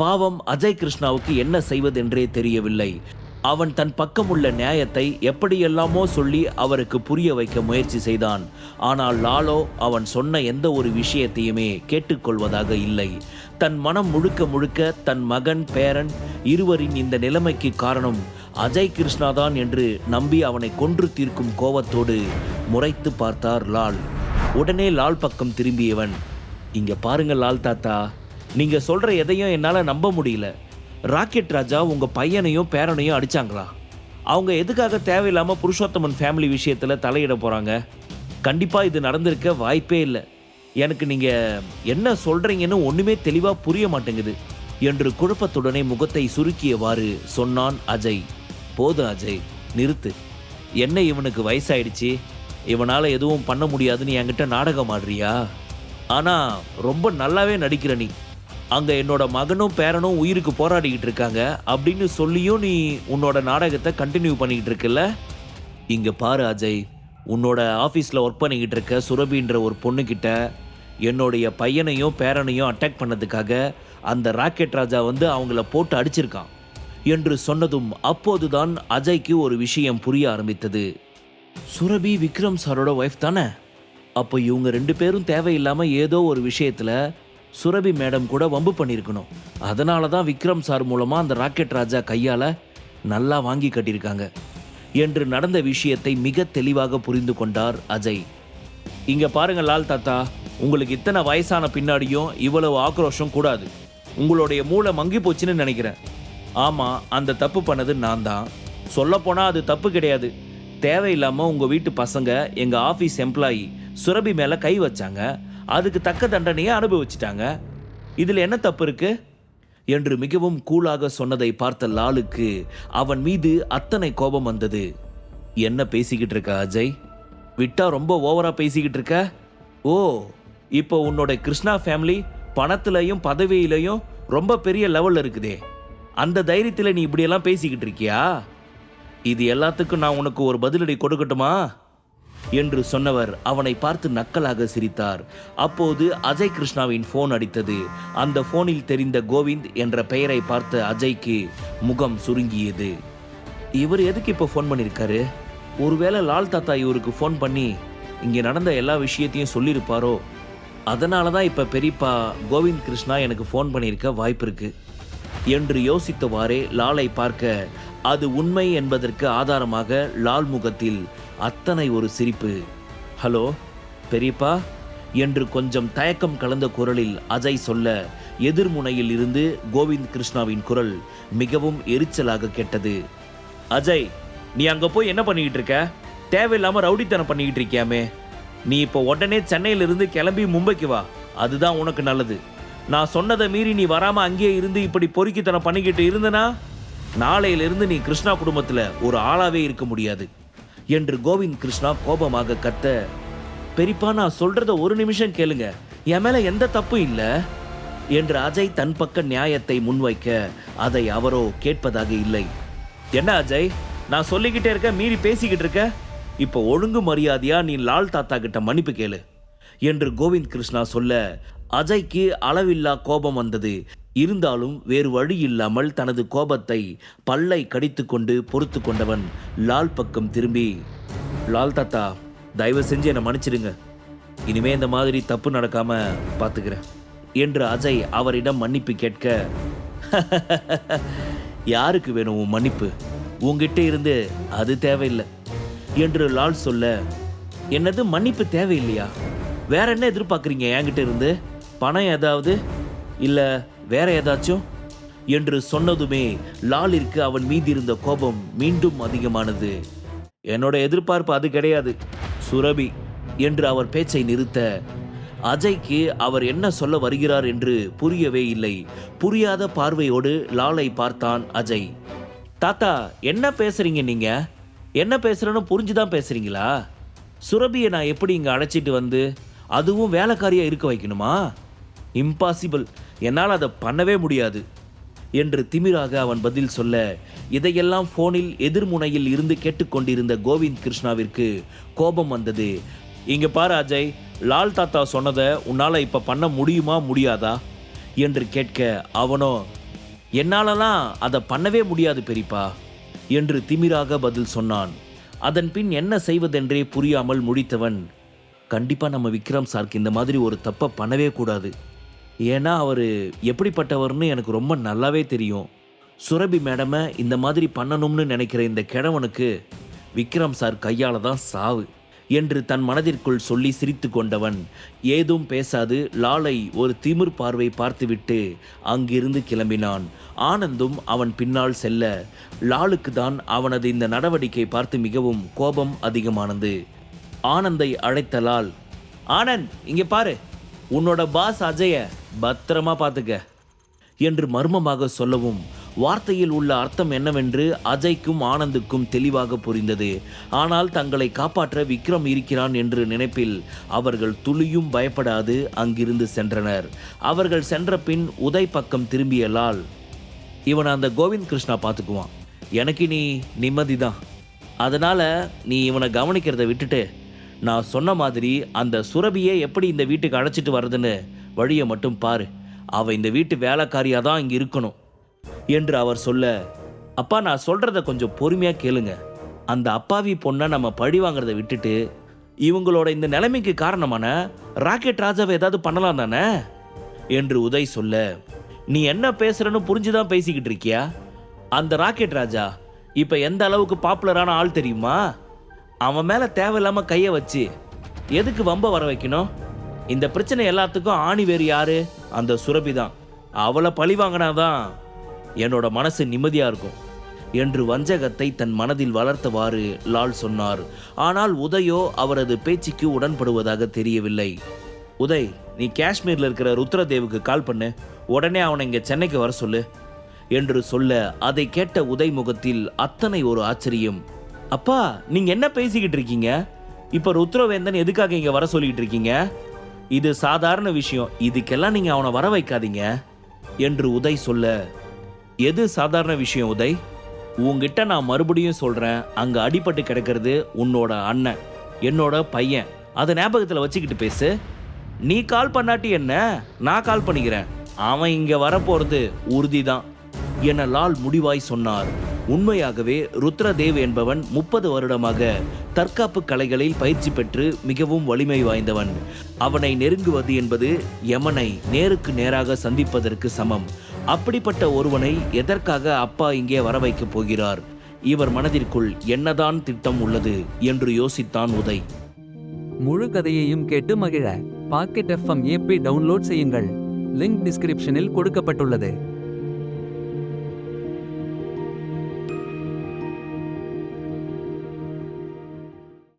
பாவம் அஜய் கிருஷ்ணாவுக்கு என்ன செய்வதென்றே தெரியவில்லை. அவன் தன் பக்கமுள்ள நியாயத்தை எப்படியெல்லாமோ சொல்லி அவருக்கு புரிய வைக்க முயற்சி செய்தான். ஆனால் லாலோ அவன் சொன்ன எந்த ஒரு விஷயத்தையுமே கேட்டுக்கொள்வதாக இல்லை. தன் மனம் முழுக்க முழுக்க தன் மகன் பேரன் இருவரின் இந்த நிலைமைக்கு காரணம் அஜய் கிருஷ்ணாதான் என்று நம்பி அவனை கொன்று தீர்க்கும் கோவத்தோடு முறைத்து பார்த்தார் லால். உடனே லால் பக்கம் திரும்பியவன், இங்க பாருங்க லால் தாத்தா, நீங்க சொல்ற எதையும் என்னால நம்ப முடியல. ராக்கெட் ராஜா உங்க பையனையும் பேரனையும் அடிச்சாங்களா? அவங்க எதுக்காக தேவையில்லாம புருஷோத்தமன் ஃபேமிலி விஷயத்துல தலையிட போறாங்க? கண்டிப்பா இது நடந்திருக்க வாய்ப்பே இல்லை. எனக்கு நீங்க என்ன சொல்றீங்கன்னு ஒண்ணுமே தெளிவா புரிய மாட்டேங்குது என்று குழப்பத்துடனே முகத்தை சுருக்கியவாறு சொன்னான் அஜய். போதும் அஜய், நிறுத்து. என்ன இவனுக்கு வயசாயிடுச்சு, இவனால எதுவும் பண்ண முடியாதுன்னு என்கிட்ட நாடகம் ஆடுறியா? ஆனா ரொம்ப நல்லாவே நடிக்கிற நீ. அங்க என்னோட மகனும் பேரனும் உயிருக்கு போராடிக்கிட்டு இருக்காங்க அப்படின்னு சொல்லியும் நீ உன்னோட நாடகத்தை கண்டினியூ பண்ணிக்கிட்டு இருக்கல. இங்க பாரு அஜய், உன்னோட ஆஃபீஸில் ஒர்க் பண்ணிக்கிட்டு இருக்க சுரபின்ற ஒரு பொண்ணுக்கிட்ட என்னுடைய பையனையும் பேரனையும் அட்டாக் பண்ணதுக்காக அந்த ராக்கெட் ராஜா வந்து அவங்கள போட்டு அடிச்சிருக்கான் என்று சொன்னதும் அப்போதுதான் அஜய்க்கு ஒரு விஷயம் புரிய ஆரம்பித்தது. சுரபி விக்ரம் சாரோட ஒய்ஃப் தானே? அப்போ இவங்க 2 பேரும் தேவையில்லாமல் ஏதோ ஒரு விஷயத்தில் சுரபி மேடம் கூட வம்பு பண்ணியிருக்கணும். அதனால தான் விக்ரம் சார் மூலமாக அந்த ராக்கெட் ராஜா கையால் நல்லா வாங்கி கட்டியிருக்காங்க என்று நடந்த விஷயத்தை மிக தெளிவாக புரிந்து கொண்டார் அஜய். இங்கே பாருங்க லால் தாத்தா, உங்களுக்கு இத்தனை வயசான பின்னாடியும் இவ்வளவு ஆக்ரோஷம் கூடாது. உங்களுடைய மூளை மங்கி போச்சுன்னு நினைக்கிறேன். ஆமாம், அந்த தப்பு பண்ணது நான் தான். சொல்லப்போனால் அது தப்பு கிடையாது. தேவையில்லாமல் உங்கள் வீட்டு பசங்க எங்கள் ஆஃபீஸ் எம்ப்ளாயி சுரபி மேலே கை வச்சாங்க. அதுக்கு தக்க தண்டனையை அனுபவிச்சிட்டாங்க. இதில் என்ன தப்பு இருக்கு என்று மிகவும் கூலாக சொன்னதை பார்த்த லாலுக்கு அவன் மீது அத்தனை கோபம் வந்தது. என்ன பேசிக்கிட்டு இருக்க அஜய்? விட்டா ரொம்ப ஓவரா பேசிக்கிட்டு இருக்க. ஓ, இப்போ உன்னோட கிருஷ்ணா ஃபேமிலி பணத்திலையும் பதவியிலையும் ரொம்ப பெரிய லெவலில் இருக்குதே, அந்த தைரியத்தில் நீ இப்படியெல்லாம் பேசிக்கிட்டு இருக்கியா? இது எல்லாத்துக்கும் நான் உனக்கு ஒரு பதிலடி கொடுக்கட்டுமா என்று சொன்னவர் அவனை பார்த்து நக்கலாக சிரித்தார். அப்போது அஜய் கிருஷ்ணாவின் போன் அடித்தது. அந்த போனில் தெரிந்த கோவிந்த் என்ற பெயரை பார்த்த அஜய்க்கு முகம் சுருங்கியது. இவர் எதுக்கு இப்போ ஃபோன் பண்ணியிருக்காரு? ஒருவேளை லால் தாத்தா இவருக்கு ஃபோன் பண்ணி இங்கே நடந்த எல்லா விஷயத்தையும் சொல்லியிருப்பாரோ? அதனால தான் இப்போ பெரியப்பா கோவிந்த் கிருஷ்ணா எனக்கு ஃபோன் பண்ணியிருக்க வாய்ப்பு இருக்கு என்று யோசித்தவாறே லாலை பார்க்க அது உண்மை என்பதற்கு ஆதாரமாக லால் முகத்தில் அத்தனை ஒரு சிரிப்பு. ஹலோ பெரியப்பா என்று கொஞ்சம் தயக்கம் கலந்த குரலில் அஜய் சொல்ல, எதிர்முனையில் இருந்து கோவிந்த் கிருஷ்ணாவின் குரல் மிகவும் எரிச்சலாக கேட்டது. அஜய், நீ அங்கே போய் என்ன பண்ணிக்கிட்டு இருக்க? தேவையில்லாமல் ரவுடித்தனம் பண்ணிக்கிட்டு இருக்கியாமே. நீ இப்போ உடனே சென்னையிலிருந்து கிளம்பி மும்பைக்கு வா, அதுதான் உனக்கு நல்லது. நான் சொன்னதை மீறி நீ வராமல் அங்கேயே இருந்து இப்படி பொறுக்கித்தனம் பண்ணிக்கிட்டு இருந்தனா நாளையிலிருந்து நீ கிருஷ்ணா குடும்பத்தில் ஒரு ஆளாவே இருக்க முடியாது என்று கோவிந்த் கிருஷ்ணா கோபமாக கத்த, பெரியப்பா நான் சொல்றத ஒரு நிமிஷம் கேளுங்க, என் மேல எந்த தப்பும் இல்லை என்று அஜய் தன் பக்க நியாயத்தை முன்வைக்க அதை அவரோ கேட்பதாக இல்லை. என்ன அஜய், நான் சொல்லிக்கிட்டே இருக்க, மீறி பேசிக்கிட்டு இருக்க. இப்போ ஒழுங்கு மரியாதையா நீ லால் தாத்தா கிட்ட மன்னிப்பு கேளு என்று கோவிந்த் கிருஷ்ணா சொல்ல அஜய்க்கு அளவில்லா கோபம் வந்தது. இருந்தாலும் வேறு வழி இல்லாமல் தனது கோபத்தை பல்லை கடித்து கொண்டு பொறுத்து கொண்டவன் லால் பக்கம் திரும்பி, லால் தாத்தா தயவு செஞ்சு என்னை மன்னிச்சிடுங்க, இனிமே இந்த மாதிரி தப்பு நடக்காம பார்த்துக்கிறேன் என்று அஜய் அவரிடம் மன்னிப்பு கேட்க, யாருக்கு வேணும் உன் மன்னிப்பு? உங்ககிட்ட இருந்து அது தேவையில்லை என்று லால் சொல்ல, என்னது மன்னிப்பு தேவையில்லையா? வேற என்ன எதிர்பார்க்குறீங்க என்கிட்ட இருந்து? பணம் ஏதாவது இல்லை வேற ஏதாச்சும் என்று சொன்னதுமே லாலிற்கு அவன் மீது இருந்த கோபம் மீண்டும் அதிகமானது. என்னோட எதிர்பார்ப்பு அது கிடையாது சுரபி என்று அவர் பேச்சை நிறுத்த அஜய்க்கு அவர் என்ன சொல்ல வருகிறார் என்று புரியவே இல்லை. புரியாத பார்வையோடு லாலை பார்த்தான் அஜய். தாத்தா என்ன பேசுறீங்க நீங்க? என்ன பேசுறேன்னு புரிஞ்சுதான் பேசுறீங்களா? சுரபியை நான் எப்படி இங்க அழைச்சிட்டு வந்து அதுவும் வேலைக்காரியா இருக்க வைக்கணுமா? இம்பாசிபிள், என்னால் அதை பண்ணவே முடியாது என்று திமிராக அவன் பதில் சொல்ல, இதையெல்லாம் போனில் எதிர்முனையில் இருந்து கேட்டுக்கொண்டிருந்த கோவிந்த் கிருஷ்ணாவிற்கு கோபம் வந்தது. இங்க பாரு அஜய், லால் தாத்தா சொன்னதை உன்னால இப்ப பண்ண முடியுமா முடியாதா என்று கேட்க அவனோ, என்னாலலாம் அதை பண்ணவே முடியாது பெரியப்பா என்று திமிராக பதில் சொன்னான். அதன் பின் என்ன செய்வதென்றே புரியாமல் முடித்தவன், கண்டிப்பா நம்ம விக்ரம் சாருக்கு இந்த மாதிரி ஒரு தப்பை பண்ணவே கூடாது. ஏன்னா அவர் எப்படிப்பட்டவர்னு எனக்கு ரொம்ப நல்லாவே தெரியும். சுரபி மேடமை இந்த மாதிரி பண்ணணும்னு நினைக்கிற இந்த கிழவனுக்கு விக்ரம் சார் கையால தான் சாவு என்று தன் மனதிற்குள் சொல்லி சிரித்து கொண்டவன் ஏதும் பேசாது லாலை ஒரு திமிர் பார்வை பார்த்துவிட்டு அங்கிருந்து கிளம்பினான். ஆனந்தும் அவன் பின்னால் செல்ல லாலுக்கு தான் அவனது இந்த நடவடிக்கை பார்த்து மிகவும் கோபம் அதிகமானது. ஆனந்தை அழைத்த லால், ஆனந்த் இங்கே பாரு, உன்னோட பாஸ் அஜய பத்திரமா பார்த்துக்க என்று மர்மமாக சொல்லவும் வார்த்தையில் உள்ள அர்த்தம் என்னவென்று அஜய்க்கும் ஆனந்துக்கும் தெளிவாக புரிந்தது. ஆனால் தங்களை காப்பாற்ற விக்ரம் இருக்கிறான் என்று நினைப்பில் அவர்கள் துளியும் பயப்படாது அங்கிருந்து சென்றனர். அவர்கள் சென்ற பின் உதய் பக்கம் திரும்பிய லால், இவன் அந்த கோவிந்த் கிருஷ்ணா பார்த்துக்குவான், எனக்கு நீ நிம்மதிதான். அதனால நீ இவனை கவனிக்கிறத விட்டுட்டு நான் சொன்ன மாதிரி அந்த சுரபியை எப்படி இந்த வீட்டுக்கு அழைச்சிட்டு வர்றதுன்னு வழியை மட்டும் பாரு. அவள் இந்த வீட்டு வேலைக்காரியாக தான் இங்கே இருக்கணும் என்று அவர் சொல்ல, அப்பா நான் சொல்கிறத கொஞ்சம் பொறுமையாக கேளுங்க. அந்த அப்பாவி பொண்ணை நம்ம பழி வாங்கிறத விட்டுட்டு இவங்களோட இந்த நிலைமைக்கு காரணமான ராக்கெட் ராஜாவை ஏதாவது பண்ணலாம் தானே என்று உதய் சொல்ல, நீ என்ன பேசுறன்னு புரிஞ்சுதான் பேசிக்கிட்டு இருக்கியா? அந்த ராக்கெட் ராஜா இப்போ எந்த அளவுக்கு பாப்புலரான ஆள் தெரியுமா? அவன் மேலே தேவையில்லாமல் கையை வச்சு எதுக்கு வம்ப வர வைக்கணும்? இந்த பிரச்சனை எல்லாத்துக்கும் ஆணி வேறு யாரு? அந்த சுரபி தான். அவளை பழி வாங்கினாதான் என்னோட மனசு நிம்மதியாக இருக்கும் என்று வஞ்சகத்தை தன் மனதில் வளர்த்தவாறு லால் சொன்னார். ஆனால் உதயோ அவரது பேச்சுக்கு உடன்படுவதாக தெரியவில்லை. உதய், நீ காஷ்மீரில் இருக்கிற ருத்ரதேவுக்கு கால் பண்ணு, உடனே அவனை இங்கே சென்னைக்கு வர சொல்லு என்று சொல்ல அதை கேட்ட உதய் முகத்தில் அத்தனை ஒரு ஆச்சரியம். அப்பா நீங்க என்ன பேசிக்கிட்டு இருக்கீங்க? இப்ப ருத்ரவேந்தன் எதுக்காக இங்க வர சொல்லிட்டு இருக்கீங்க? இது சாதாரண விஷயம், இதுக்கெல்லாம் நீங்க அவனை வர வைக்காதீங்க என்று உதய் சொல்ல, எது சாதாரண விஷயம் உதய்? உங்ககிட்ட நான் மறுபடியும் சொல்றேன், அங்க அடிபட்டு கிடக்கிறது உன்னோட அண்ணன், என்னோட பையன். அதை ஞாபகத்தில் வச்சுக்கிட்டு பேசு. நீ கால் பண்ணாட்டி என்ன, நான் கால் பண்ணிக்கிறேன். அவன் இங்க வரப்போறது உறுதிதான் என லால் முடிவாய் சொன்னார். உண்மையாகவே ருத்ரதேவ் என்பவன் 30 வருடமாக தற்காப்பு கலைகளில் பயிற்சி பெற்று மிகவும் வலிமை வாய்ந்தவன். அவனை நெருங்குவது என்பது யமனை நேருக்கு நேராக சந்திப்பதற்கு சமம். அப்படிப்பட்ட ஒருவனை எதற்காக அப்பா இங்கே வர வைக்கப் போகிறார்? இவர் மனதிற்குள் என்னதான் திட்டம் உள்ளது என்று யோசித்தான் உதய். முழு கதையையும் கேட்டு மகிழ பாக்கெட் FM ஆப்பை டவுன்லோட் செய்யுங்கள். லிங்க் டிஸ்கிரிப்ஷனில் கொடுக்கப்பட்டுள்ளது.